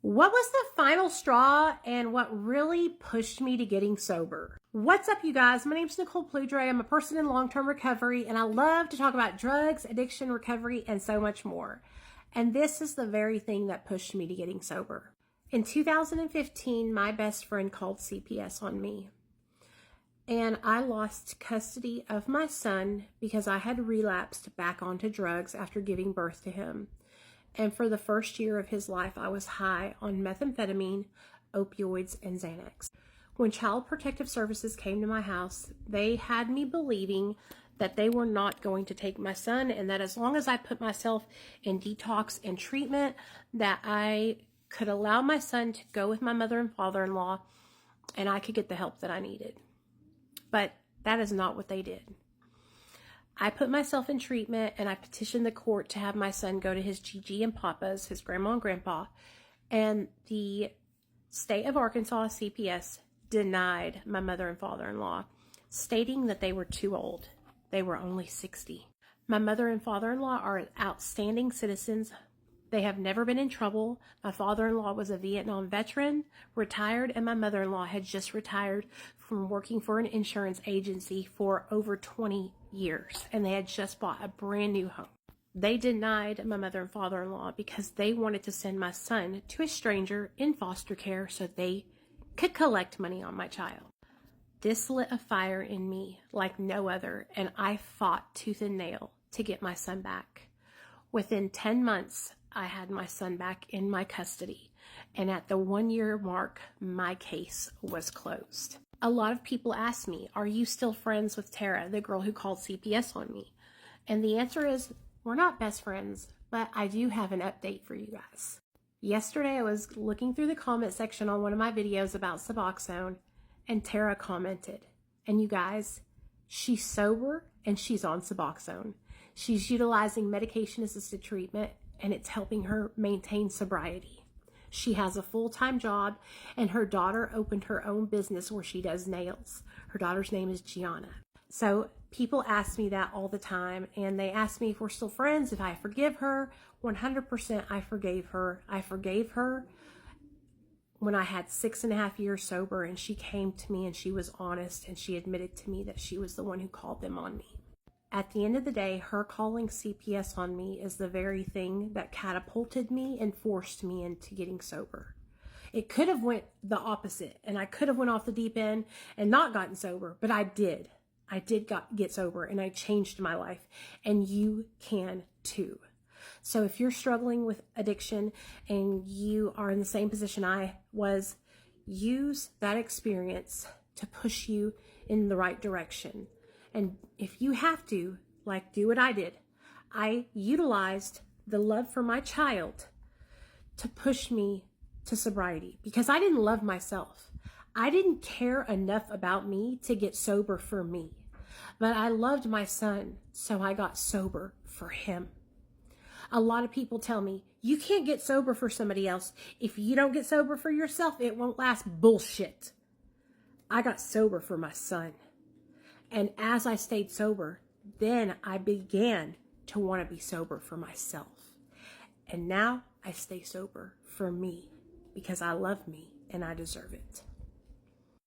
What was the final straw and what really pushed me to getting sober? What's up, you guys? My name's Nicole Pludre. I'm a person in long-term recovery, and I love to talk about drugs, addiction, recovery, and so much more. And this is the very thing that pushed me to getting sober. In 2015, my best friend called CPS on me, and I lost custody of my son because I had relapsed back onto drugs after giving birth to him. And for the first year of his life, I was high on methamphetamine, opioids, and Xanax. When Child Protective Services came to my house, they had me believing that they were not going to take my son, and that as long as I put myself in detox and treatment, that I could allow my son to go with my mother and father-in-law, and I could get the help that I needed. But that is not what they did. I put myself in treatment, and I petitioned the court to have my son go to his Gigi and Papa's, his grandma and grandpa, and the state of Arkansas, CPS, denied my mother and father-in-law, stating that they were too old. They were only 60. My mother and father-in-law are outstanding citizens. They have never been in trouble. My father-in-law was a Vietnam veteran, retired, and my mother-in-law had just retired from working for an insurance agency for over 20 years, and they had just bought a brand new home. They denied my mother and father-in-law because they wanted to send my son to a stranger in foster care so they could collect money on my child. This lit a fire in me like no other, and I fought tooth and nail to get my son back. Within 10 months, I had my son back in my custody, and at the 1-year mark, my case was closed. A lot of people ask me, are you still friends with Tara, the girl who called CPS on me? And the answer is, we're not best friends, but I do have an update for you guys. Yesterday, I was looking through the comment section on one of my videos about Suboxone, and Tara commented, and you guys, she's sober and she's on Suboxone. She's utilizing medication-assisted treatment, and it's helping her maintain sobriety. She has a full-time job, and her daughter opened her own business where she does nails. Her daughter's name is Gianna. So people ask me that all the time, and they ask me if we're still friends, if I forgive her. 100% I forgave her. I forgave her when I had 6.5 years sober, and she came to me and she was honest, and she admitted to me that she was the one who called them on me. At the end of the day, her calling CPS on me is the very thing that catapulted me and forced me into getting sober. It could have went the opposite, and I could have went off the deep end and not gotten sober, but I did. I did get sober, and I changed my life, and you can too. So if you're struggling with addiction and you are in the same position I was, use that experience to push you in the right direction. And if you have to, like, do what I did. I utilized the love for my child to push me to sobriety because I didn't love myself. I didn't care enough about me to get sober for me. But I loved my son, so I got sober for him. A lot of people tell me, you can't get sober for somebody else. If you don't get sober for yourself, it won't last. Bullshit. I got sober for my son. And as I stayed sober, then I began to want to be sober for myself. And now I stay sober for me because I love me and I deserve it.